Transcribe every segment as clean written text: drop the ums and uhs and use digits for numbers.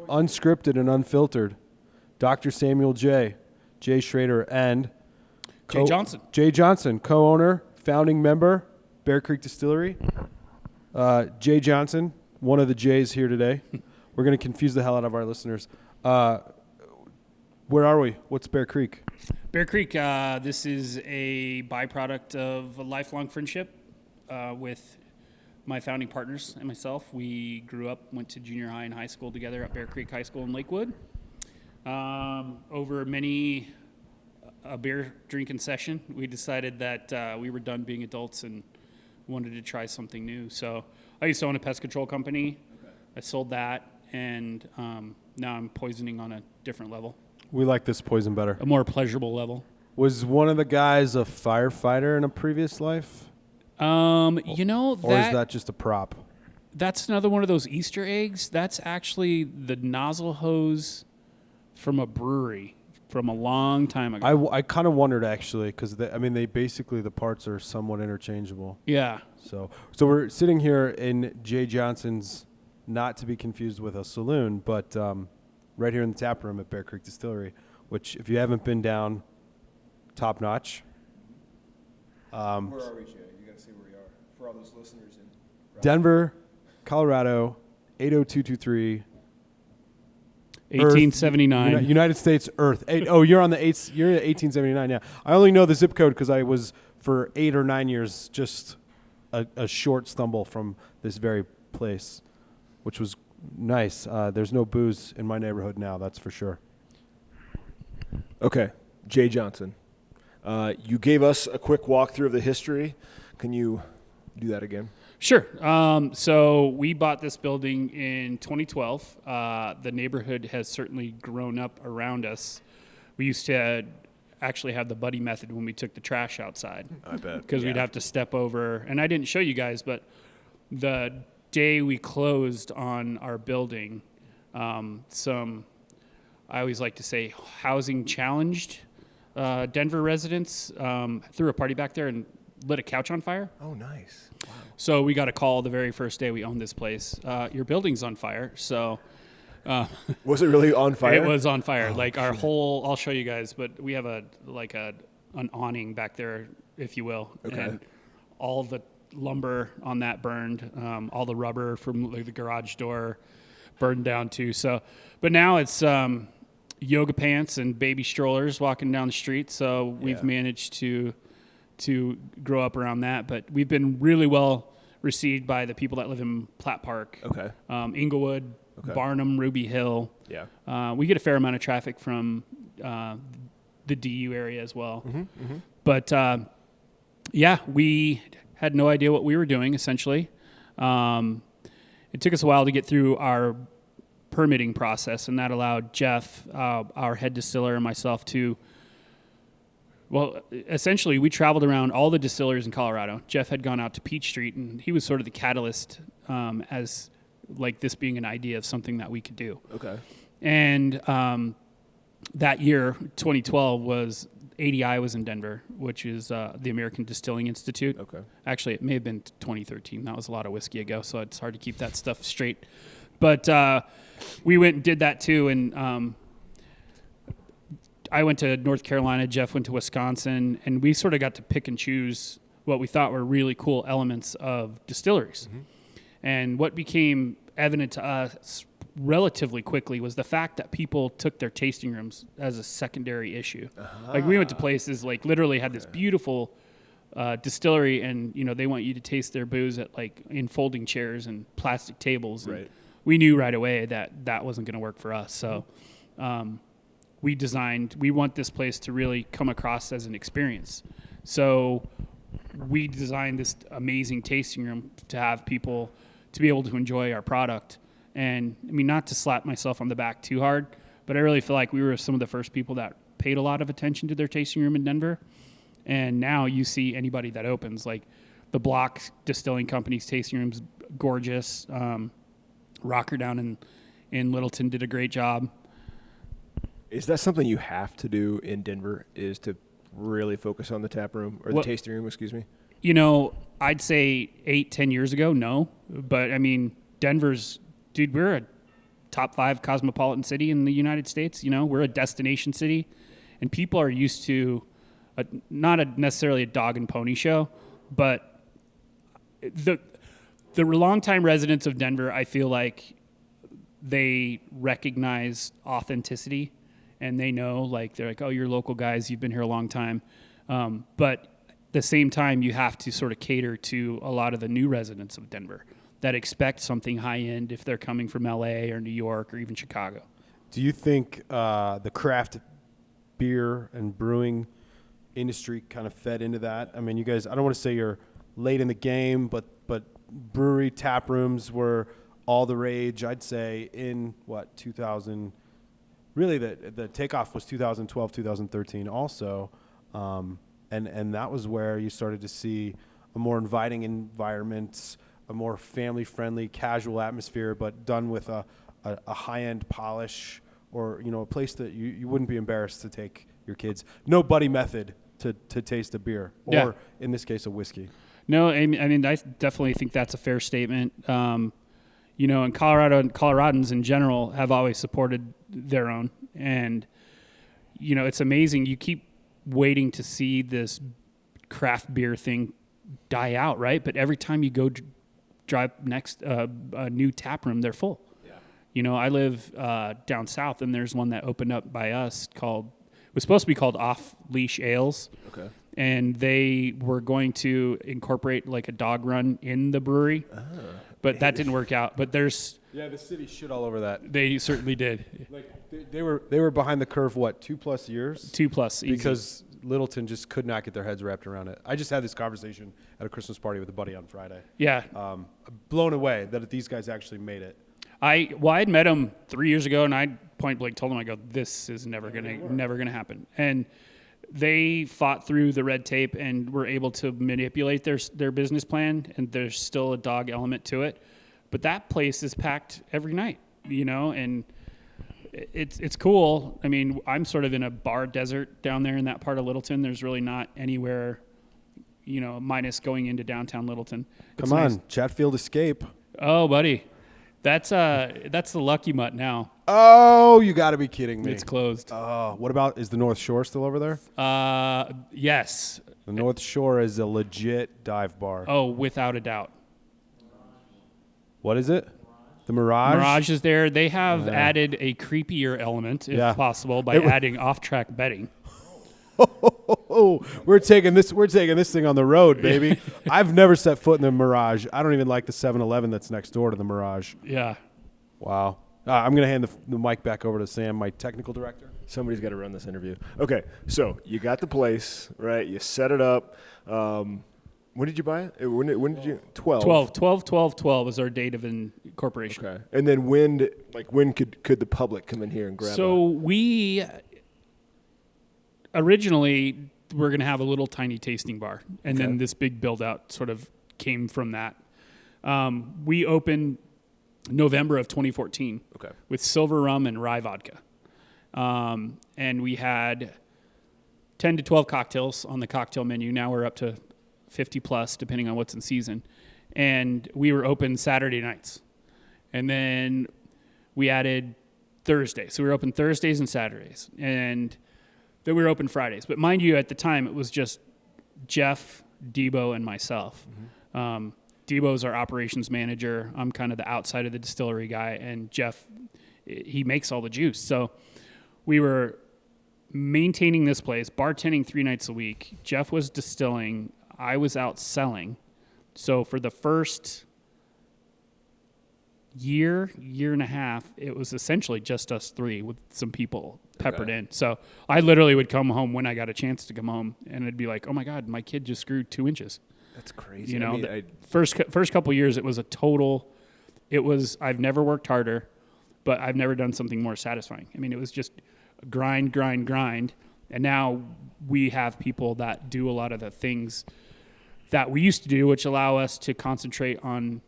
Unscripted and unfiltered. Dr. Samuel J. Schrader, and Jay Johnson, co-owner, founding member, Bear Creek Distillery. Jay Johnson, one of the J's here today. We're going to confuse the hell out of our listeners. Where are we? What's Bear Creek? Bear Creek, this is a byproduct of a lifelong friendship with my founding partners and myself. We grew up, went to junior high and high school together at Bear Creek High School in Lakewood. Over many a beer drinking session, we decided that we were done being adults and wanted to try something new. So I used to own a pest control company. Okay. I sold that, and now I'm poisoning on a different level. We like this poison better. A more pleasurable level. Was one of the guys a firefighter in a previous life? Or is that just a prop? That's another one of those Easter eggs. That's actually the nozzle hose from a brewery from a long time ago. I kind of wondered, actually, because they basically, the parts are somewhat interchangeable. Yeah. So we're sitting here in Jay Johnson's, not to be confused with a saloon, but right here in the tap room at Bear Creek Distillery, which, if you haven't been down, top notch. Where are we, Jay? You got to see where we are for all those listeners in Denver, Colorado, 80223. 1879. United States Earth. You're on the 8. You're at 1879. Yeah, I only know the zip code because I was for 8 or 9 years just a short stumble from this very place, which was nice. There's no booze in my neighborhood now, that's for sure. Okay, Jay Johnson. You gave us a quick walkthrough of the history. Can you do that again? Sure. So we bought this building in 2012. The neighborhood has certainly grown up around us. We used to actually have the buddy method when we took the trash outside. I bet. Because we'd have to step over. And I didn't show you guys, but the day we closed on our building, I always like to say housing challenged Denver residents threw a party back there and lit a couch on fire. Oh, nice. Wow. So we got a call the very first day we owned this place. Your building's on fire. So was it really on fire? It was on fire. I'll show you guys, but we have an awning back there, if you will. Okay. And all the lumber on that burned. All the rubber from the garage door burned down too. So, but now it's yoga pants and baby strollers walking down the street. So we've managed to grow up around that, but we've been really well received by the people that live in Platt Park, Inglewood, Barnum, Ruby Hill. Yeah, we get a fair amount of traffic from the DU area as well. Mm-hmm, mm-hmm. But we had no idea what we were doing. Essentially, it took us a while to get through our permitting process, and that allowed Jeff, our head distiller, and myself to. Well, essentially, we traveled around all the distilleries in Colorado. Jeff had gone out to Peach Street, and he was sort of the catalyst as this being an idea of something that we could do. Okay. And that year, 2012, was ADI was in Denver, which is the American Distilling Institute. Okay. Actually, it may have been 2013. That was a lot of whiskey ago, so it's hard to keep that stuff straight. But we went and did that too, and I went to North Carolina, Jeff went to Wisconsin, and we sort of got to pick and choose what we thought were really cool elements of distilleries. Mm-hmm. And what became evident to us relatively quickly was the fact that people took their tasting rooms as a secondary issue. Uh-huh. We went to places literally had this beautiful distillery, and they want you to taste their booze at in folding chairs and plastic tables. Right. And we knew right away that wasn't going to work for us. So we want this place to really come across as an experience. So we designed this amazing tasting room to have people to be able to enjoy our product. And not to slap myself on the back too hard, but I really feel like we were some of the first people that paid a lot of attention to their tasting room in Denver. And now you see anybody that opens, the Block Distilling Company's tasting room's gorgeous. Rocker down in Littleton did a great job. Is that something you have to do in Denver, is to really focus on the tap room or the tasting room, excuse me? I'd say 8-10 years ago, no. But Denver's, dude, we're a top 5 cosmopolitan city in the United States. You know, we're a destination city, and people are used to not necessarily a dog and pony show, but the longtime residents of Denver, I feel like they recognize authenticity, and they know, like, they're like, oh, you're local guys, you've been here a long time. But at the same time, you have to sort of cater to a lot of the new residents of Denver that expect something high end if they're coming from LA or New York or even Chicago. Do you think the craft beer and brewing industry kind of fed into that? I mean, you guys, I don't want to say you're late in the game, but brewery tap rooms were all the rage, I'd say, in 2000. Really, the takeoff was 2012, 2013 also. And that was where you started to see a more inviting environment, a more family-friendly, casual atmosphere, but done with a high-end polish, or, you know, a place that you wouldn't be embarrassed to take your kids. No buddy method to taste a beer, or in this case, a whiskey. No, I mean, I definitely think that's a fair statement. You know, in Colorado, and Coloradans in general have always supported their own. And, you know, it's amazing. You keep waiting to see this craft beer thing die out, right? But every time you go drive next a new tap room, they're full. Yeah. You know, I live down south, and there's one that opened up by us it was supposed to be called Off Leash Ales. Okay. And they were going to incorporate like a dog run in the brewery, but that didn't work out. But the city shit all over that. They certainly did. Like they were behind the curve. What, 2+ years? 2+ easy. Because Littleton just could not get their heads wrapped around it. I just had this conversation at a Christmas party with a buddy on Friday. Yeah. Blown away that these guys actually made it. I had met them 3 years ago, and I point blank told them, I go, this is never gonna happen. And they fought through the red tape and were able to manipulate their business plan, and there's still a dog element to it. But that place is packed every night, you know, and it's cool. I mean, I'm sort of in a bar desert down there in that part of Littleton. There's really not anywhere, you know, minus going into downtown Littleton. Come on, nice. Chatfield Escape. Oh, buddy. That's the Lucky Mutt now. Oh, you got to be kidding me. It's closed. Oh, what about, is the North Shore still over there? Yes. The North Shore is a legit dive bar. Oh, without a doubt. What is it? The Mirage? Mirage is there. They have added a creepier element, if possible, by adding off-track betting. We're taking this thing on the road, baby. I've never set foot in the Mirage. I don't even like the 7-Eleven that's next door to the Mirage. Yeah. Wow. I'm going to hand the mic back over to Sam, my technical director. Somebody's got to run this interview. Okay, so you got the place, right? You set it up. When did you buy it? When did you? 12 was our date of incorporation. Okay. And then when could the public come in here and grab So we originally were going to have a little tiny tasting bar, and then this big build-out sort of came from that. We opened November of 2014 with silver rum and rye vodka. And we had 10 to 12 cocktails on the cocktail menu. Now we're up to 50 plus, depending on what's in season. And we were open Saturday nights. And then we added Thursday. So we were open Thursdays and Saturdays. And then we were open Fridays. But mind you, at the time, it was just Jeff, Debo, and myself. Mm-hmm. Debo's our operations manager. I'm kind of the outside of the distillery guy. And Jeff, he makes all the juice. So we were maintaining this place, bartending 3 nights a week. Jeff was distilling. I was out selling. So for the first year and a half, it was essentially just us 3 with some people peppered in. So I literally would come home when I got a chance to come home, and it'd be like, oh my God, my kid just grew 2 inches. That's crazy. You know, first couple of years, it was I've never worked harder, but I've never done something more satisfying. I mean, it was just grind. And now we have people that do a lot of the things that we used to do, which allow us to concentrate on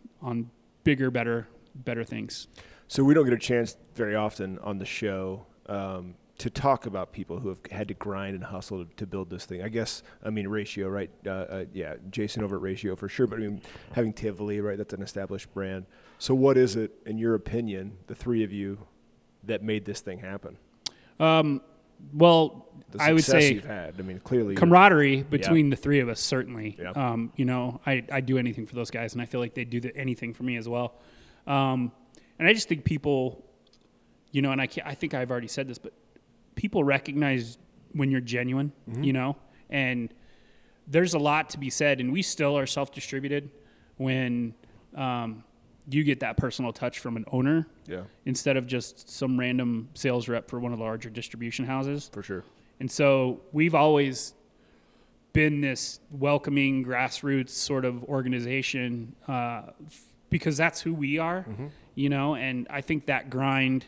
bigger, better things. So we don't get a chance very often on the show to talk about people who have had to grind and hustle to build this thing. I guess, Ratio, right? Jason over at Ratio for sure. But having Tivoli, right? That's an established brand. So what is it, in your opinion, the three of you, that made this thing happen? Well, I would say you've had. Clearly camaraderie between the three of us, certainly. Yep. I'd do anything for those guys, and I feel like they'd do anything for me as well. And I just think people, and I think I've already said this, but people recognize when you're genuine, and there's a lot to be said, and we still are self-distributed when you get that personal touch from an owner instead of just some random sales rep for one of the larger distribution houses. For sure. And so we've always been this welcoming grassroots sort of organization because that's who we are, and I think that grind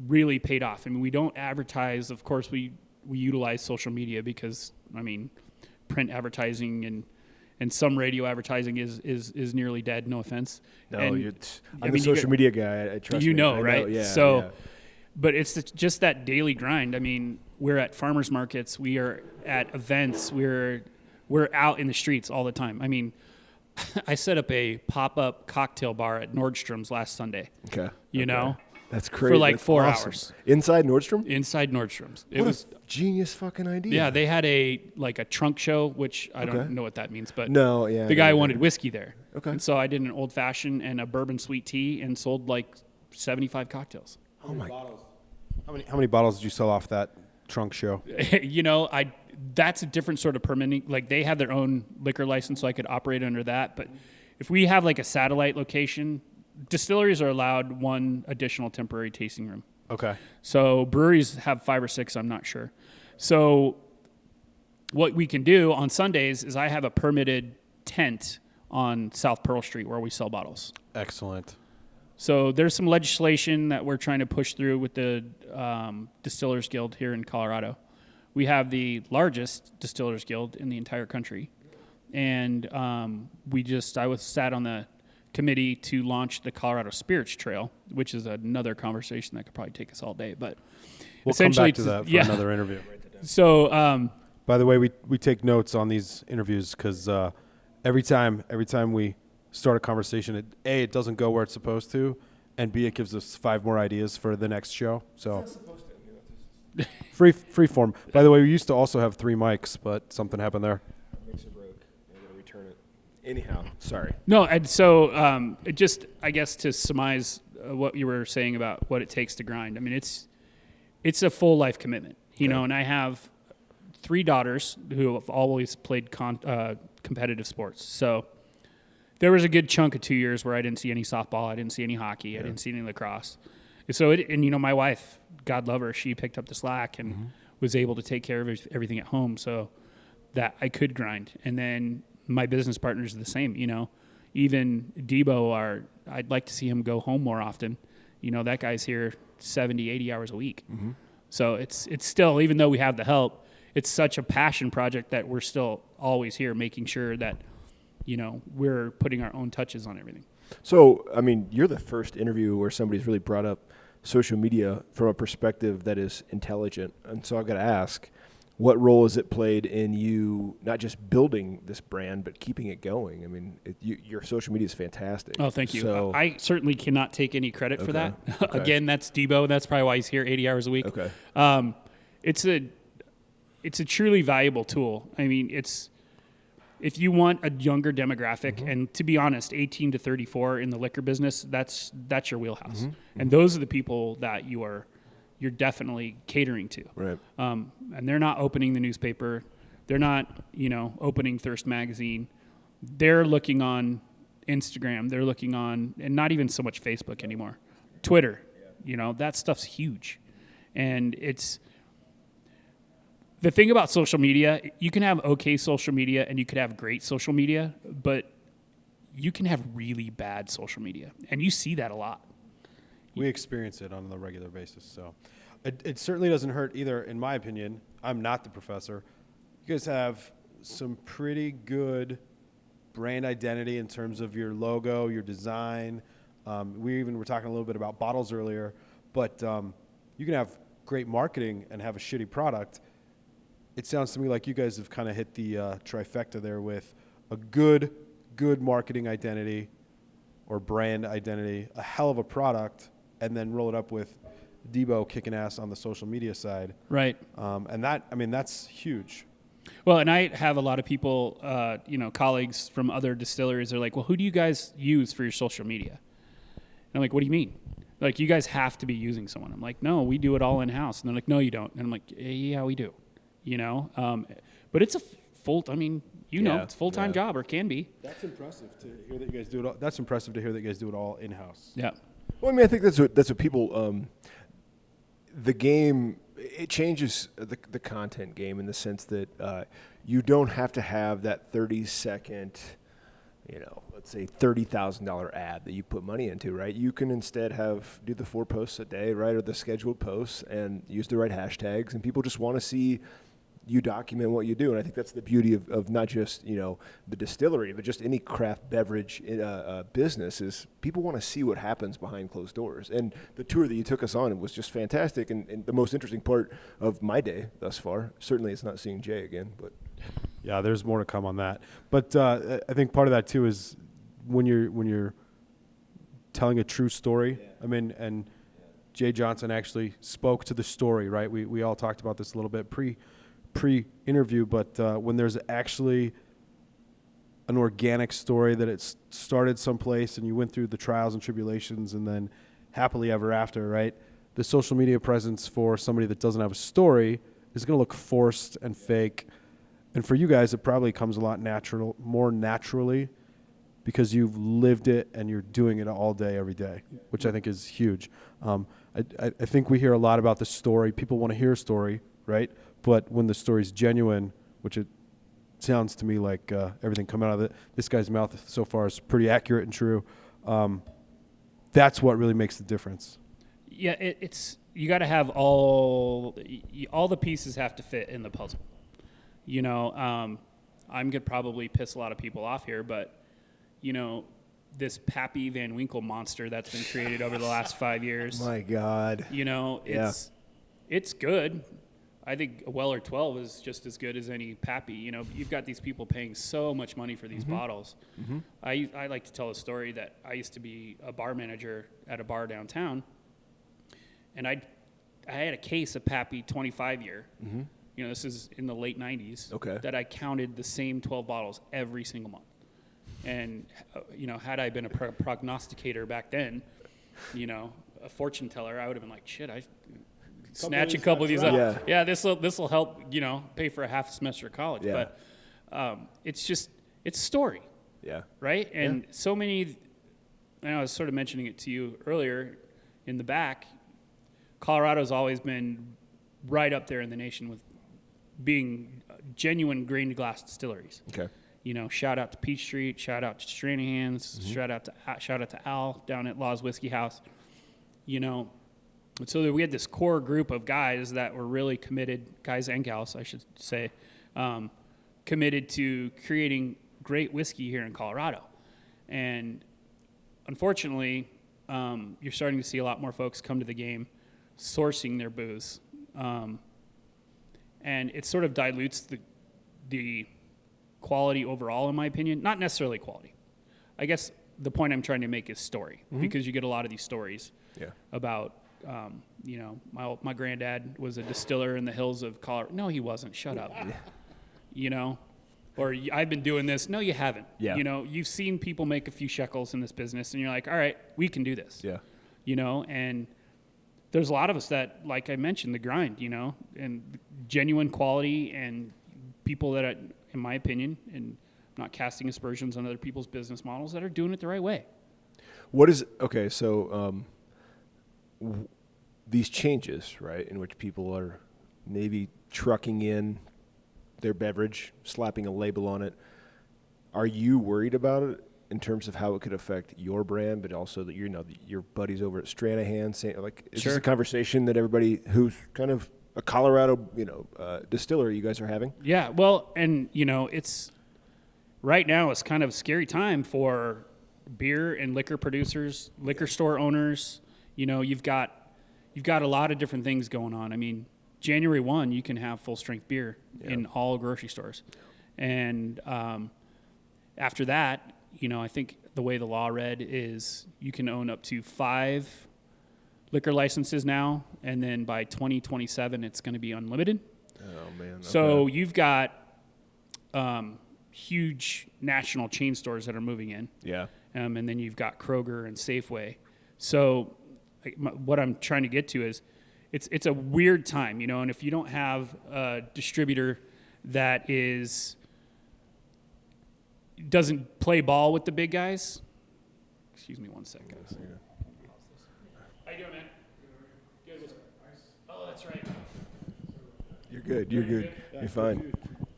really paid off. We don't advertise. Of course, we utilize social media because, print advertising and some radio advertising is nearly dead. No offense. No, I'm a social media guy. I trust me. Right? Yeah. So, but it's just that daily grind. We're at farmers markets. We are at events. We're out in the streets all the time. I set up a pop-up cocktail bar at Nordstrom's last Sunday. Okay. know? That's crazy. For like That's 4 awesome. hours. Inside Nordstrom? Inside Nordstrom's. It was a genius fucking idea. Yeah, they had a trunk show, which I don't know what that means, but the guy wanted whiskey there. Okay. And so I did an old fashioned and a bourbon sweet tea and sold like 75 cocktails. Oh my bottles. How many bottles did you sell off that trunk show? That's a different sort of permitting. Like they have their own liquor license, so I could operate under that. But if we have like a satellite location, distilleries are allowed one additional temporary tasting room. Okay. So breweries have 5 or 6, I'm not sure. So what we can do on Sundays is I have a permitted tent on South Pearl Street where we sell bottles. Excellent. So there's some legislation that we're trying to push through with the Distillers Guild here in Colorado. We have the largest Distillers Guild in the entire country. And I was sat on the committee to launch the Colorado Spirits Trail, which is another conversation that could probably take us all day. But we'll come back to that for another interview. So, by the way, we take notes on these interviews because every time we start a conversation, it doesn't go where it's supposed to, and B, it gives us 5 more ideas for the next show. So free form. By the way, we used to also have 3 mics, but something happened there. Mixer broke. I'm gonna return it. Anyhow, sorry. No, and so it just, I guess, to surmise what you were saying about what it takes to grind. It's a full life commitment, and I have 3 daughters who have always played competitive sports. So there was a good chunk of 2 years where I didn't see any softball, I didn't see any hockey, I didn't see any lacrosse. So my wife, God love her, she picked up the slack and was able to take care of everything at home so that I could grind. And then my business partners are the same, Even Debo, I'd like to see him go home more often. That guy's here 70, 80 hours a week. Mm-hmm. So it's still, even though we have the help, it's such a passion project that we're still always here making sure that, we're putting our own touches on everything. So, you're the first interview where somebody's really brought up social media from a perspective that is intelligent. And so I've got to ask, what role has it played in you not just building this brand, but keeping it going? Your social media is fantastic. Oh, thank you. So, I certainly cannot take any credit for that. Okay. Again, that's Debo. That's probably why he's here 80 hours a week. Okay. It's a truly valuable tool. If you want a younger demographic, and to be honest, 18 to 34 in the liquor business, that's your wheelhouse. And those are the people that you're definitely catering to. Right. And they're not opening the newspaper. They're not, opening Thirst magazine. They're looking on Instagram. They're looking on, and not even so much Facebook anymore, Twitter. That stuff's huge. And the thing about social media, you can have okay social media and you could have great social media, but you can have really bad social media. And you see that a lot. We experience it on a regular basis. So it certainly doesn't hurt either, in my opinion. I'm not the professor. You guys have some pretty good brand identity in terms of your logo, your design. We even were talking a little bit about bottles earlier, but you can have great marketing and have a shitty product, it sounds to me like you guys have kind of hit the trifecta there with a good marketing identity or brand identity, a hell of a product, and then roll it up with Debo kicking ass on the social media side. Right. And that, I mean, that's huge. Well, and I have a lot of people, colleagues from other distilleries. They're like, well, who do you guys use for your social media? And I'm like, what do you mean? Like, you guys have to be using someone. I'm like, no, we do it all in-house. And they're like, no, you don't. And I'm like, yeah, we do. But it's a it's a full-time job, or can be. That's impressive to hear that you guys do it all. That's impressive to hear that you guys do it all in-house. Yeah. Well, I mean, I think that's what people, the game, it changes the content game in the sense that you don't have to have that 30-second, let's say $30,000 ad that you put money into, right? You can instead do the 4 posts a day, right, or the scheduled posts, and use the right hashtags, and people just want to see you document what you do. And I think that's the beauty of not just, the distillery, but just any craft beverage business is people want to see what happens behind closed doors. And the tour that you took us on was just fantastic. And the most interesting part of my day thus far, certainly it's not seeing Jay again, but. Yeah, there's more to come on that. But I think part of that too is when you're telling a true story. Yeah. I mean, and Jay Johnson actually spoke to the story, right? We all talked about this a little bit pre-interview, but when there's actually an organic story that it started someplace and you went through the trials and tribulations and then happily ever after, right? The social media presence for somebody that doesn't have a story is going to look forced and fake. And for you guys, it probably comes a lot more naturally because you've lived it and you're doing it all day, every day, which I think is huge. I think we hear a lot about the story. People want to hear a story, right? But when the story's genuine, which it sounds to me like everything coming out of this guy's mouth so far is pretty accurate and true, that's what really makes the difference. Yeah, it's you got to have all the pieces have to fit in the puzzle. I'm going to probably piss a lot of people off here, but, this Pappy Van Winkle monster that's been created over the last 5 years. My God. It's good. I think a Weller 12 is just as good as any Pappy. You've got these people paying so much money for these bottles. Mm-hmm. I like to tell a story that I used to be a bar manager at a bar downtown, and I had a case of Pappy 25 year. Mm-hmm. This is in the late 90s. Okay. That I counted the same 12 bottles every single month. And, had I been a prognosticator back then, a fortune teller, I would have been like, shit, I snatch a couple of these up. Yeah, this will help, pay for a half semester of college. Yeah. But it's a story. Yeah. Right? And so many, I was sort of mentioning it to you earlier in the back, Colorado's always been right up there in the nation with being genuine grain to glass distilleries. Okay. Shout out to Peach Street, shout out to Stranahan's, mm-hmm. shout out to Al down at Law's Whiskey House. So we had this core group of guys that were really committed, guys and gals, I should say, committed to creating great whiskey here in Colorado. And unfortunately, you're starting to see a lot more folks come to the game sourcing their booze. And it sort of dilutes the quality overall, in my opinion. Not necessarily quality. I guess the point I'm trying to make is story, mm-hmm. because you get a lot of these stories about, my granddad was a distiller in the hills of Colorado. No, he wasn't. Shut up. Or I've been doing this. No, you haven't. Yeah. You've seen people make a few shekels in this business, and you're like, all right, we can do this. Yeah. And there's a lot of us that, like I mentioned, the grind, and genuine quality and people that, in my opinion, and I'm not casting aspersions on other people's business models, that are doing it the right way. These changes, right, in which people are maybe trucking in their beverage, slapping a label on it, are you worried about it in terms of how it could affect your brand, but also that your buddies over at Stranahan saying, like, is this a conversation that everybody who's kind of a Colorado, distillery you guys are having? Yeah, well, and it's right now it's kind of a scary time for beer and liquor producers, liquor store owners. You've got you've got a lot of different things going on. I mean, January 1, you can have full strength beer in all grocery stores. And after that, I think the way the law read is you can own up to 5 liquor licenses now, and then by 2027, it's going to be unlimited. Oh, man. Okay. So you've got huge national chain stores that are moving in. Yeah. And then you've got Kroger and Safeway. So what I'm trying to get to is it's a weird time, and if you don't have a distributor that doesn't play ball with the big guys. Excuse me 1 second, guys. How you doing, man? Good. Oh, that's right. You're good. You're good. You're fine.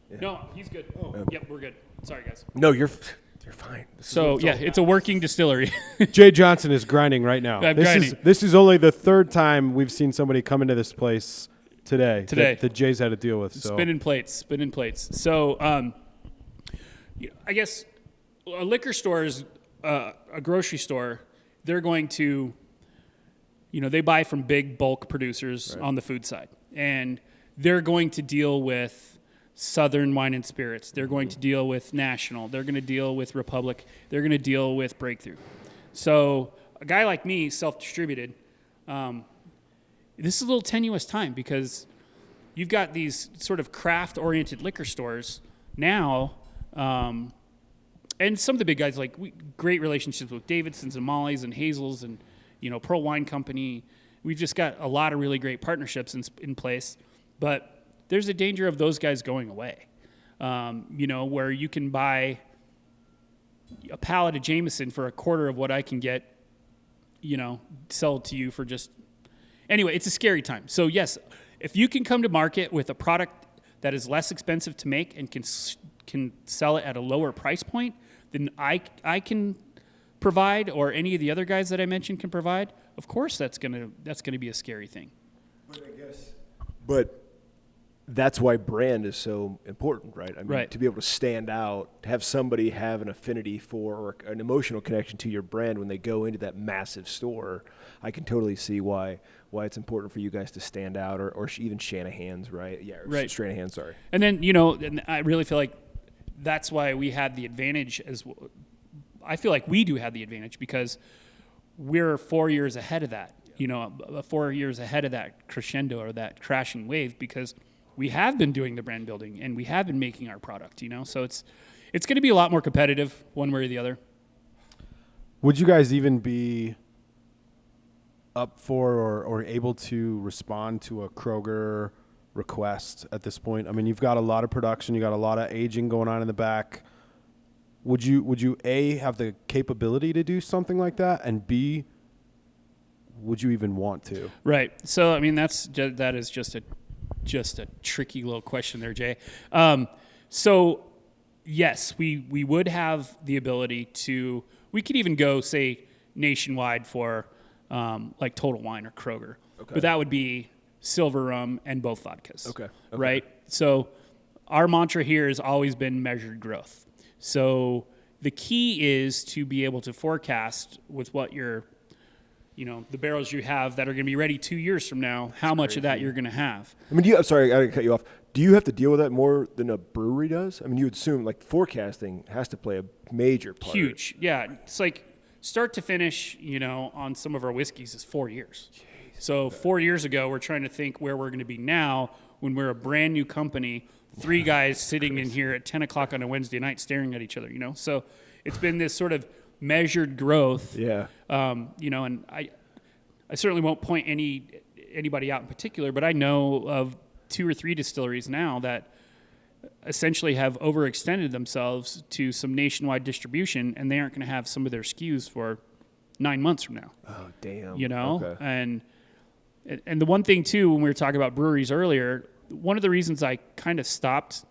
Yeah. No, he's good. Yep, we're good. Sorry, guys. No, you're fine. So it's a working distillery. Jay Johnson is grinding right now. This is only the 3rd time we've seen somebody come into this place today. That Jay's had to deal with. So. Spinning plates. So I guess a liquor store is a grocery store. They're going to, they buy from big bulk producers on the food side, and they're going to deal with Southern Wine and Spirits. They're going to deal with National. They're going to deal with Republic. They're going to deal with Breakthrough. So a guy like me, self-distributed, this is a little tenuous time because you've got these sort of craft-oriented liquor stores now, and some of the big guys, great relationships with Davidson's and Molly's and Hazel's and, Pearl Wine Company. We've just got a lot of really great partnerships in place, but there's a danger of those guys going away, where you can buy a pallet of Jameson for a quarter of what I can get, sell it to you for just... Anyway, it's a scary time. So, yes, if you can come to market with a product that is less expensive to make and can sell it at a lower price point than I can provide or any of the other guys that I mentioned can provide, of course that's gonna be a scary thing. But that's why brand is so important, right? I mean, right. To be able to stand out, to have somebody have an affinity for or an emotional connection to your brand when they go into that massive store, I can totally see why it's important for you guys to stand out, or even Shanahan's, right? Yeah, right. Shanahan, sorry. And then, and I really feel like that's why we had the advantage I feel like we do have the advantage because we're 4 years ahead of that, 4 years ahead of that crescendo or that crashing wave because we have been doing the brand building and we have been making our product, so it's going to be a lot more competitive one way or the other. Would you guys even be up for or able to respond to a Kroger request at this point? I mean, you've got a lot of production, you got a lot of aging going on in the back. Would you A, have the capability to do something like that, and B, would you even want to? Right. So I mean that is just a tricky little question there, Jay. So yes, we would have the ability to. We could even go say nationwide for like Total Wine or Kroger, but that would be silver rum and both vodkas. Okay. Right. So our mantra here has always been measured growth. So the key is to be able to forecast with what the barrels you have that are going to be ready 2 years from now, how much of that you're going to have. I mean, I'm sorry, I got to cut you off. Do you have to deal with that more than a brewery does? I mean, you would assume forecasting has to play a major part. Huge. Yeah. It's like start to finish, on some of our whiskeys is 4 years. Jeez. So 4 years ago, we're trying to think where we're going to be now when we're a brand new company, 3 guys sitting in here at 10 o'clock on a Wednesday night staring at each other, So it's been this sort of measured growth. Yeah. And I certainly won't point anybody out in particular, but I know of 2 or 3 distilleries now that essentially have overextended themselves to some nationwide distribution, and they aren't going to have some of their SKUs for 9 months from now. Oh, damn. Okay. And the one thing too, when we were talking about breweries earlier, one of the reasons I kind of stopped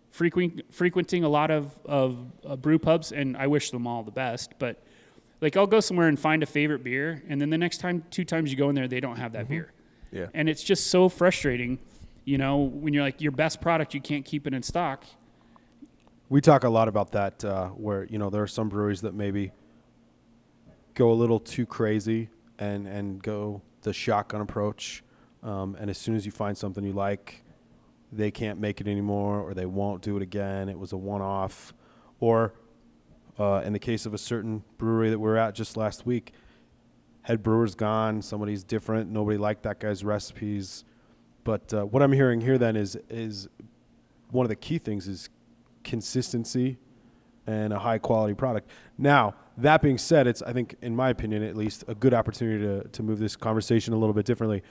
frequenting a lot of brew pubs, and I wish them all the best, but I'll go somewhere and find a favorite beer, and then the next 2 times you go in there, they don't have that beer. Yeah. And it's just so frustrating, when you're your best product, you can't keep it in stock. We talk a lot about that where, there are some breweries that maybe go a little too crazy and go the shotgun approach. And as soon as you find something you like, they can't make it anymore, or they won't do it again. It was a one-off. Or in the case of a certain brewery that we were at just last week, head brewer's gone, somebody's different, nobody liked that guy's recipes. But what I'm hearing here then is one of the key things is consistency and a high-quality product. Now, that being said, it's, I think, in my opinion at least, a good opportunity to move this conversation a little bit differently.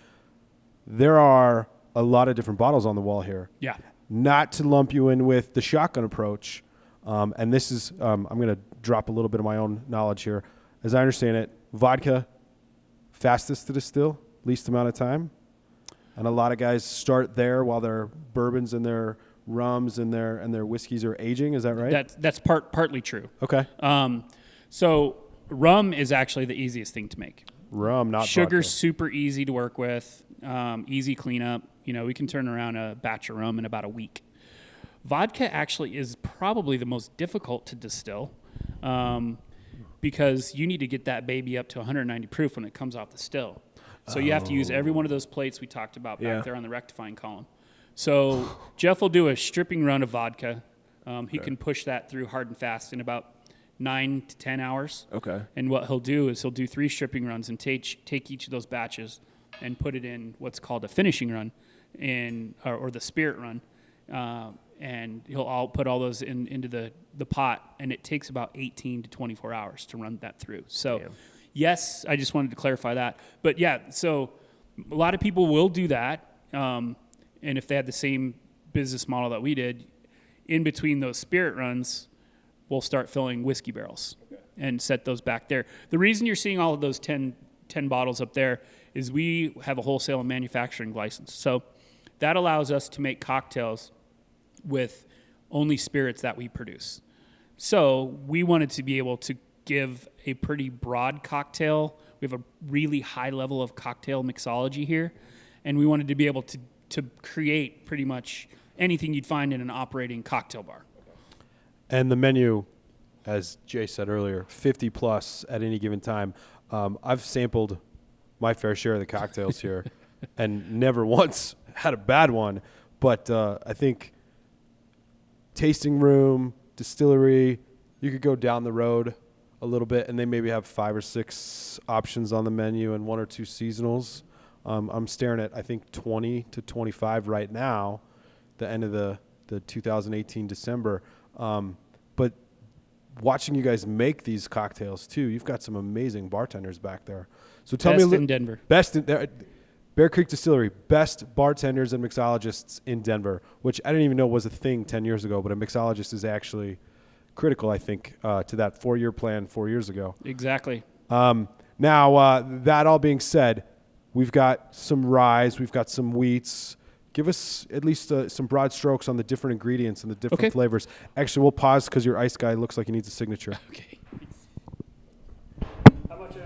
There are a lot of different bottles on the wall here. Yeah. Not to lump you in with the shotgun approach, and this is, I'm going to drop a little bit of my own knowledge here. As I understand it, vodka, fastest to distill, least amount of time. And a lot of guys start there while their bourbons and their rums and their whiskeys are aging. Is that right? That's partly true. Okay. So rum is actually the easiest thing to make. Rum, not Sugar's vodka. super easy to work with, easy cleanup. You know, we can turn around a batch of rum in about a week. Vodka actually is probably the most difficult to distill because you need to get that baby up to 190 proof when it comes off the still. So you have to use every one of those plates we talked about back there on the rectifying column. So Jeff will do a stripping run of vodka. He can push that through hard and fast in about 9 to 10 hours. Okay. And what he'll do is he'll do 3 stripping runs and take each of those batches and put it in what's called a finishing run or the spirit run. And he'll put all those into the pot, and it takes about 18 to 24 hours to run that through. So, yes, I just wanted to clarify that. But, yeah, so a lot of people will do that, and if they had the same business model that we did, in between those spirit runs, we'll start filling whiskey barrels and set those back there. The reason you're seeing all of those 10 bottles up there is we have a wholesale and manufacturing license. So that allows us to make cocktails with only spirits that we produce. So we wanted to be able to give a pretty broad cocktail. We have a really high level of cocktail mixology here, and we wanted to be able to create pretty much anything you'd find in an operating cocktail bar. And the menu, as Jay said earlier, 50 plus at any given time. I've sampled my fair share of the cocktails here and never once had a bad one. But I think tasting room, distillery, you could go down the road a little bit and they maybe have 5 or 6 options on the menu and 1 or 2 seasonals. I'm staring at, I think, 20 to 25 right now, the end of the 2018 December. But watching you guys make these cocktails too, you've got some amazing bartenders back there. So tell me, in Denver. Best in there. Bear Creek Distillery, best bartenders and mixologists in Denver, which I didn't even know was a thing 10 years ago, but a mixologist is actually critical, I think, to that 4-year plan 4 years ago. Exactly. Now, that all being said, we've got some ryes, we've got some wheats. Give us at least some broad strokes on the different ingredients and the different flavors. Actually, we'll pause because your ice guy looks like he needs a signature. Okay. How much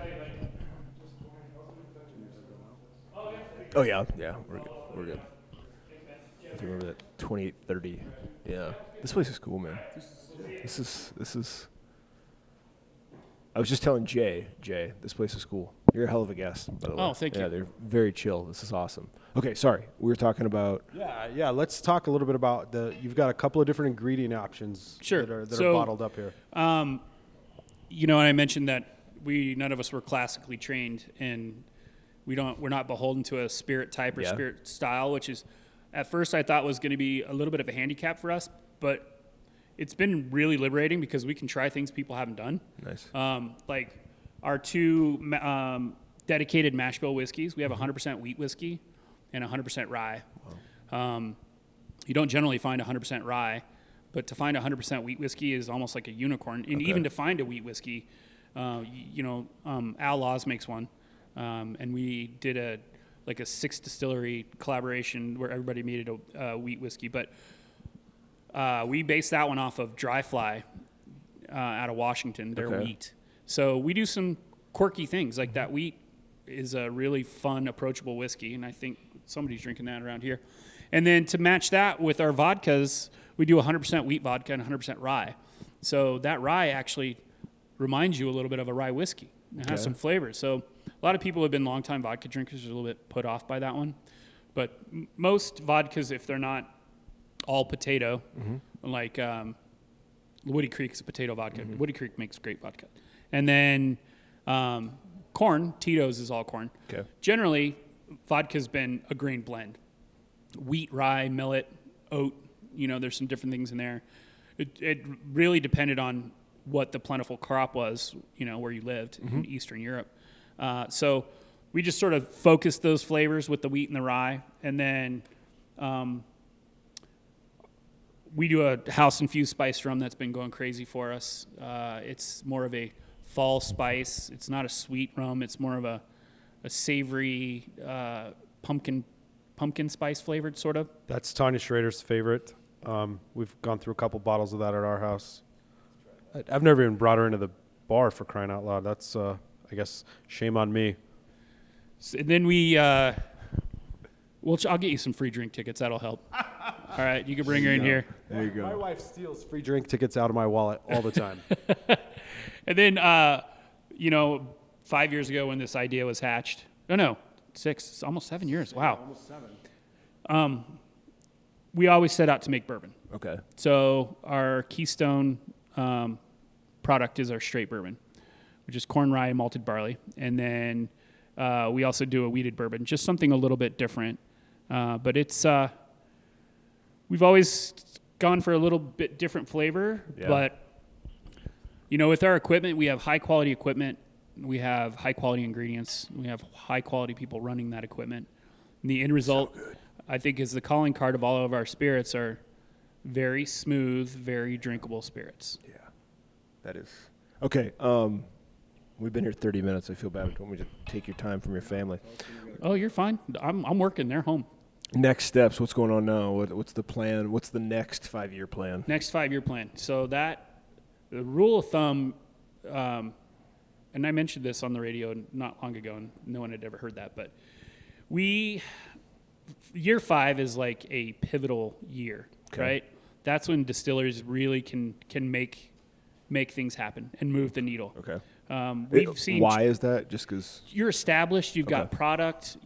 Oh yeah, we're good. I remember that 2830. Yeah, this place is cool, man. This is. I was just telling Jay, this place is cool. You're a hell of a guest, by the way. Oh, thank you. Yeah, they're very chill. This is awesome. Okay, sorry, we were talking about. Yeah. Let's talk a little bit about you've got a couple of different ingredient options that are bottled up here. You know, and I mentioned that none of us were classically trained, and we're not beholden to a spirit type or spirit style, which is at first I thought was going to be a little bit of a handicap for us, but it's been really liberating because we can try things people haven't done. Nice. Like our 2 dedicated mash bill whiskeys. We have 100% wheat whiskey and 100% rye. Wow. You don't generally find 100% rye, but to find 100% wheat whiskey is almost like a unicorn. And even to find a wheat whiskey, Al Laws makes one. And we did a 6 distillery collaboration where everybody made it a wheat whiskey. But we based that one off of Dry Fly out of Washington, their wheat. So we do some quirky things. Like that wheat is a really fun, approachable whiskey, and I think somebody's drinking that around here. And then to match that with our vodkas, we do 100% wheat vodka and 100% rye. So that rye actually reminds you a little bit of a rye whiskey. It has some flavor. So a lot of people who have been longtime vodka drinkers are a little bit put off by that one. But most vodkas, if they're not all potato, like Woody Creek is a potato vodka. Woody Creek makes great vodka. And then corn, Tito's is all corn. Okay. Generally, vodka's been a grain blend. Wheat, rye, millet, oat, there's some different things in there. It really depended on what the plentiful crop was, where you lived in Eastern Europe. So we just sort of focused those flavors with the wheat and the rye. And then we do a house-infused spice rum that's been going crazy for us. It's more of a fall spice. It's not a sweet rum. It's more of a savory pumpkin spice flavored sort of. That's Tanya Schrader's favorite. We've gone through a couple bottles of that at our house. I've never even brought her into the bar, for crying out loud. That's, I guess, shame on me. So, and then I'll get you some free drink tickets. That'll help. All right, you can bring her in here. There you go. My wife steals free drink tickets out of my wallet all the time. And then, 5 years ago when this idea was hatched, 6, it's almost 7 years. Wow. Almost 7. We always set out to make bourbon. Okay. So our keystone product is our straight bourbon, which is corn, rye, malted barley. And then we also do a wheated bourbon, just something a little bit different. But it's we've always gone for a little bit different flavor. Yeah. But, with our equipment, we have high-quality equipment. We have high-quality ingredients. We have high-quality people running that equipment. And the end result, I think, is the calling card of all of our spirits are very smooth, very drinkable spirits. Yeah, that is. Okay, we've been here 30 minutes. I feel bad. Don't want me to take your time from your family. Oh, you're fine. I'm working. They're home. Next steps, what's going on now? What's the plan? What's the next 5-year plan? Next 5-year plan. So the rule of thumb, and I mentioned this on the radio not long ago, and no one had ever heard that, but year 5 is like a pivotal year, Okay. right? That's when distillers really can make things happen and move the needle. Okay. We've seen. Why is that? Just because You're established, you've got Okay. product,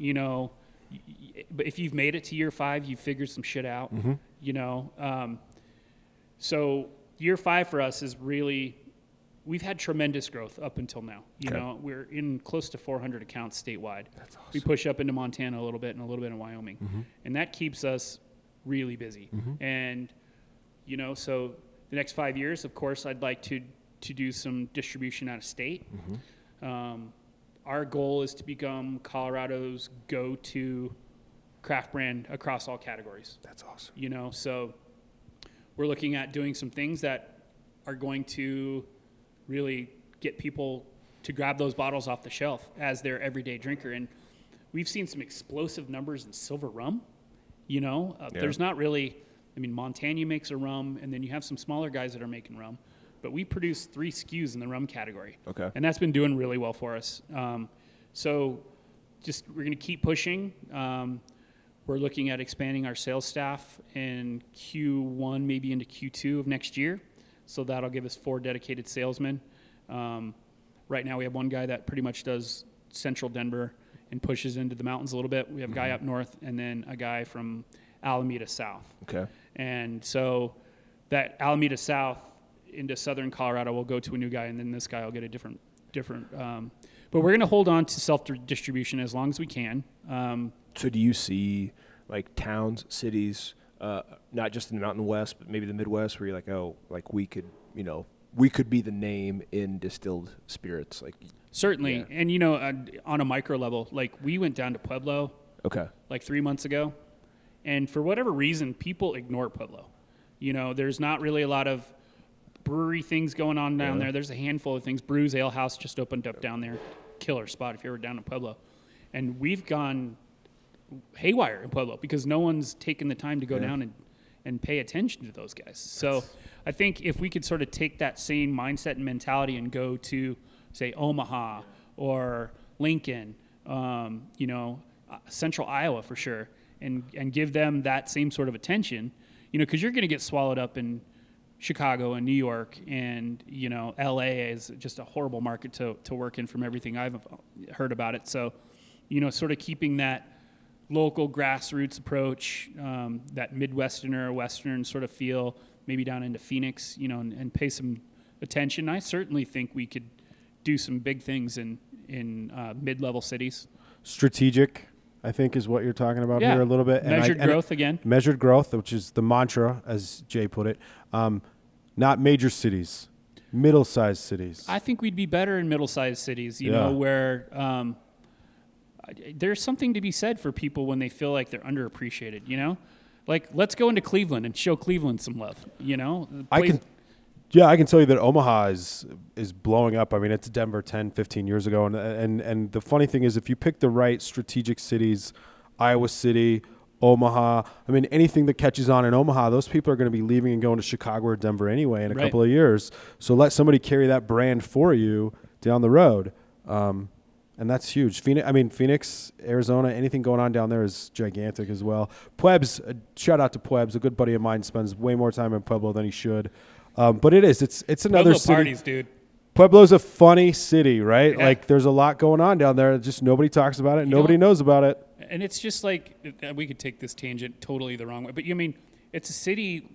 but if you've made it to year 5, you've figured some shit out, so year 5 for us is really, we've had tremendous growth up until now. Okay. We're in close to 400 accounts statewide. That's awesome. We push up into Montana a little bit and a little bit in Wyoming. And that keeps us really busy. And, so the next 5 years, of course, I'd like to do some distribution out of state. Our goal is to become Colorado's go-to craft brand across all categories. That's awesome. So we're looking at doing some things that are going to really get people to grab those bottles off the shelf as their everyday drinker. And we've seen some explosive numbers in silver rum. There's not really, Montana makes a rum, and then you have some smaller guys that are making rum. But we produce 3 SKUs in the rum category. Okay. And that's been doing really well for us. So we're going to keep pushing. We're looking at expanding our sales staff in Q1, maybe into Q2 of next year. So that'll give us 4 dedicated salesmen. Right now we have one guy that pretty much does central Denver and pushes into the mountains a little bit. We have a guy up north and then a guy from Alameda South. Okay. And so that Alameda South into southern Colorado will go to a new guy, and then this guy will get a different. But we're going to hold on to self-distribution as long as we can. So do you see like towns, cities, not just in the Mountain West, but maybe the Midwest, where you're like, we could be the name in distilled spirits, like Certainly. Yeah. And, on a micro level, like we went down to Pueblo Okay. like 3 months ago, and for whatever reason, people ignore Pueblo. There's not really a lot of brewery things going on down there. There's a handful of things. Brews Ale House just opened up down there. Killer spot if you're ever down in Pueblo. And we've gone haywire in Pueblo because no one's taken the time to go down and pay attention to those guys. So I think if we could sort of take that same mindset and mentality and go to, say, Omaha or Lincoln, central Iowa for sure, and give them that same sort of attention, because you're going to get swallowed up in Chicago and New York and, LA is just a horrible market to work in from everything I've heard about it. So, sort of keeping that local grassroots approach, that Midwesterner, Western sort of feel, maybe down into Phoenix, and pay some attention. I certainly think we could do some big things in mid-level cities. Strategic, I think, is what you're talking about here a little bit. Measured growth again. Measured growth, which is the mantra, as Jay put it. Not major cities, middle-sized cities. I think we'd be better in middle-sized cities, where there's something to be said for people when they feel like they're underappreciated, Like, let's go into Cleveland and show Cleveland some love, I can tell you that Omaha is blowing up. I mean, it's Denver 10, 15 years ago. And the funny thing is, if you pick the right strategic cities, Iowa City, Omaha, I mean, anything that catches on in Omaha, those people are going to be leaving and going to Chicago or Denver anyway in a couple of years. So let somebody carry that brand for you down the road. And that's huge. Phoenix, Arizona, anything going on down there is gigantic as well. Pueb's, shout out to Pueb's. A good buddy of mine spends way more time in Pueblo than he should. But it's another Pueblo city. Parties, dude. Pueblo's a funny city, right? Yeah. Like, there's a lot going on down there. Just nobody talks about it. Nobody knows about it. And it's just like, we could take this tangent totally the wrong way, but it's a city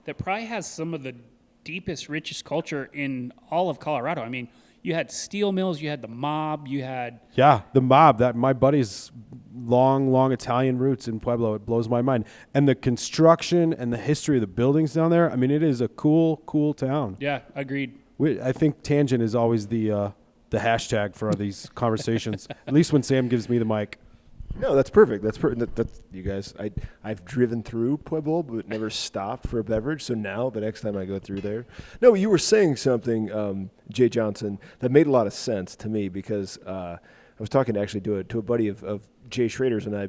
that probably has some of the deepest, richest culture in all of Colorado. I mean, you had steel mills, you had the mob, you had... Yeah, the mob. That my buddy's long Italian roots in Pueblo. It blows my mind. And the construction and the history of the buildings down there, I mean, it is a cool town. Yeah, agreed. I think tangent is always the hashtag for these conversations, at least when Sam gives me the mic. No, that's perfect. That's you guys. I've driven through Pueblo, but never stopped for a beverage. So now the next time I go through there, no, you were saying something, Jay Johnson, that made a lot of sense to me because I was talking to a buddy of Jay Schrader's and I,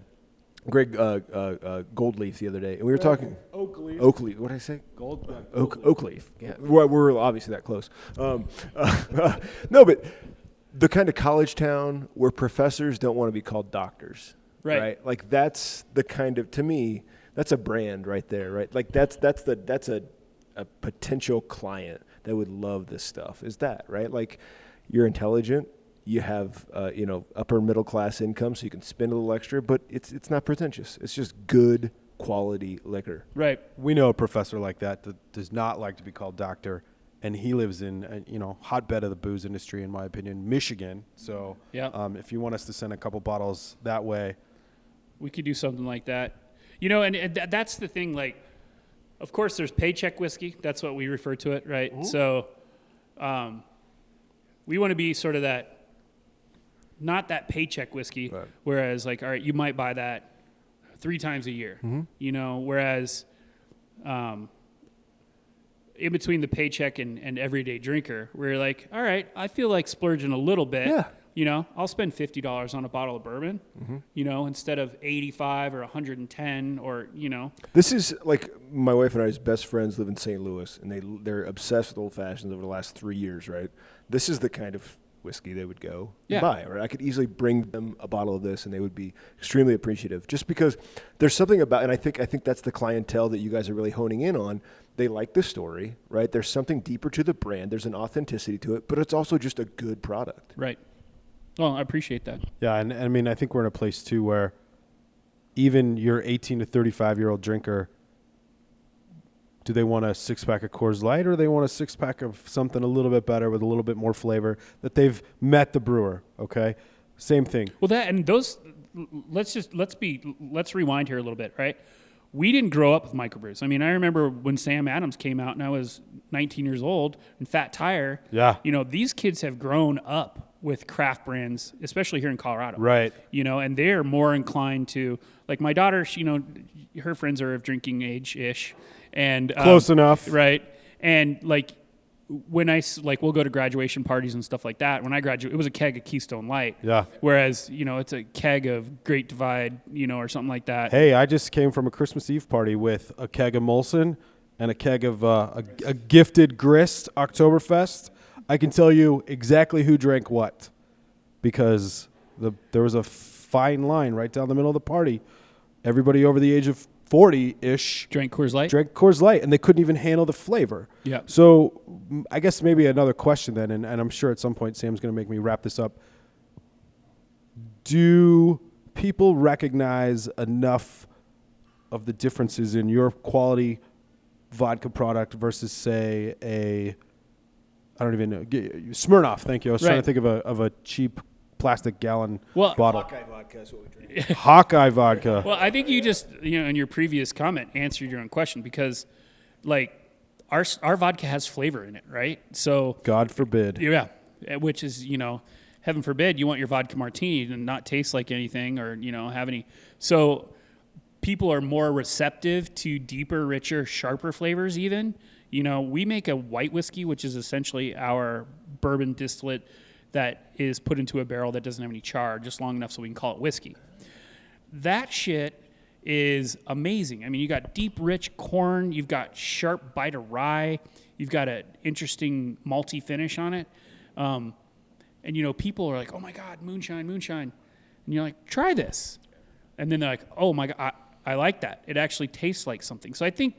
Greg Goldleaf, the other day, and we were talking Oakleaf. What did I say? Oakleaf. Yeah, we're obviously that close. No, but. The kind of college town where professors don't want to be called doctors, right? Like that's the kind of, to me, that's a brand right there, right? Like that's a potential client that would love this stuff. Is that right? Like you're intelligent, you have upper middle class income, so you can spend a little extra, but it's not pretentious. It's just good quality liquor. Right. We know a professor like that does not like to be called doctor. And he lives in, hotbed of the booze industry, in my opinion, Michigan. So if you want us to send a couple bottles that way. We could do something like that. And that's the thing, like, of course, there's paycheck whiskey. That's what we refer to it, right? Mm-hmm. So we want to be sort of that, not that paycheck whiskey, right. Whereas, like, all right, you might buy that 3 times a year, whereas... in between the paycheck and everyday drinker, where you're like, all right, I feel like splurging a little bit. Yeah. I'll spend $50 on a bottle of bourbon, instead of 85 or 110 or, This is like my wife and I's best friends live in St. Louis, and they're obsessed with old fashions over the last 3 years, right? This is the kind of whiskey they would go and buy, right? I could easily bring them a bottle of this and they would be extremely appreciative just because there's something about, and I think that's the clientele that you guys are really honing in on. They like the story, right? There's something deeper to the brand. There's an authenticity to it, but it's also just a good product. Right. Well, I appreciate that. Yeah. And I mean, I think we're in a place too, where even your 18 to 35-year-old drinker, do they want a 6-pack of Coors Light or they want a 6-pack of something a little bit better with a little bit more flavor that they've met the brewer? Okay. Same thing. Well, let's rewind here a little bit, right? We didn't grow up with microbrews. I mean, I remember when Sam Adams came out and I was 19 years old and Fat Tire. Yeah. These kids have grown up with craft brands, especially here in Colorado. Right. And they're more inclined to, like my daughter, her friends are of drinking age-ish. And close enough. Right. And like when we'll go to graduation parties and stuff like that. When I graduated, it was a keg of Keystone Light. Yeah. Whereas, it's a keg of Great Divide, or something like that. Hey, I just came from a Christmas Eve party with a keg of Molson and a keg of a gifted grist Oktoberfest. I can tell you exactly who drank what because there was a fine line right down the middle of the party. Everybody over the age of 40-ish Drank Coors Light. drank Coors Light, and they couldn't even handle the flavor. Yeah. So I guess maybe another question then, and I'm sure at some point Sam's going to make me wrap this up. Do people recognize enough of the differences in your quality vodka product versus, say, I don't even know, Smirnoff? Thank you. I was trying to think of a cheap plastic gallon bottle. Hawkeye vodka is what we drink. Hawkeye vodka. Well, I think you just, in your previous comment, answered your own question because, like, our vodka has flavor in it, right? So God forbid. Yeah, which is, heaven forbid you want your vodka martini to not taste like anything or, have any. So people are more receptive to deeper, richer, sharper flavors even. We make a white whiskey, which is essentially our bourbon distillate that is put into a barrel that doesn't have any char, just long enough so we can call it whiskey. That shit is amazing. I mean, you got deep, rich corn, you've got sharp bite of rye, you've got an interesting malty finish on it. And, people are like, oh my God, moonshine. And you're like, try this. And then they're like, oh my God, I like that. It actually tastes like something. So I think,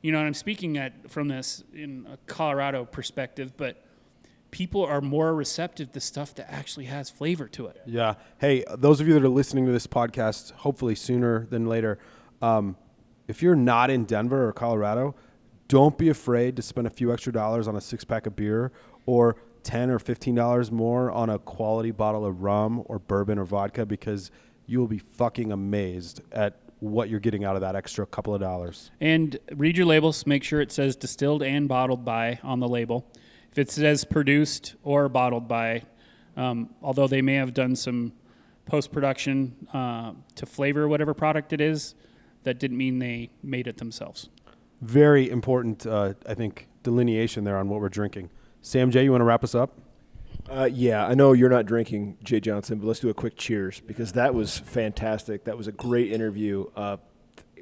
and I'm speaking from this in a Colorado perspective, but people are more receptive to stuff that actually has flavor to it. Yeah. Hey, those of you that are listening to this podcast, hopefully sooner than later, if you're not in Denver or Colorado, don't be afraid to spend a few extra dollars on a 6-pack of beer or $10 or $15 more on a quality bottle of rum or bourbon or vodka, because you will be fucking amazed at what you're getting out of that extra couple of dollars. And read your labels. Make sure it says distilled and bottled by on the label. If it says produced or bottled by, although they may have done some post-production to flavor whatever product it is, that didn't mean they made it themselves. Very important, I think, delineation there on what we're drinking. Sam J., you want to wrap us up? Yeah, I know you're not drinking, Jay Johnson, but let's do a quick cheers because that was fantastic. That was a great interview.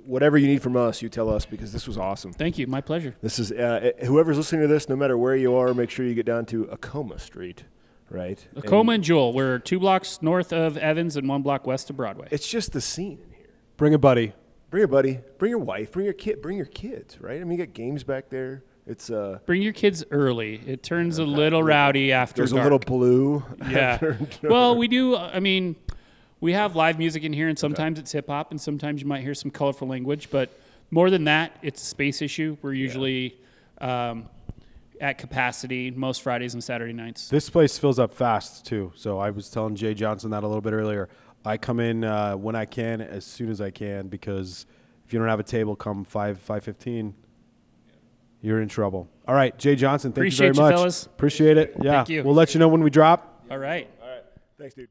Whatever you need from us, you tell us because this was awesome. Thank you. My pleasure. This is whoever's listening to this, no matter where you are, make sure you get down to Acoma Street, right? Acoma and Jewel. We're 2 blocks north of Evans and 1 block west of Broadway. It's just the scene in here. Bring a buddy. Bring a buddy. Bring your wife. Bring your kid. Bring your kids, right? I mean, you got games back there. It's Bring your kids early. It turns a little rowdy after There's dark. a little blue. Yeah. Well, we do. I mean, we have live music in here, and sometimes it's hip hop, and sometimes you might hear some colorful language. But more than that, it's a space issue. We're usually at capacity most Fridays and Saturday nights. This place fills up fast, too. So I was telling Jay Johnson that a little bit earlier. I come in when I can, as soon as I can, because if you don't have a table come 5:15, you're in trouble. All right, Jay Johnson, thank you very much. Fellas. Appreciate it. Yeah, Thank you. We'll let you know when we drop. All right. Thanks, dude.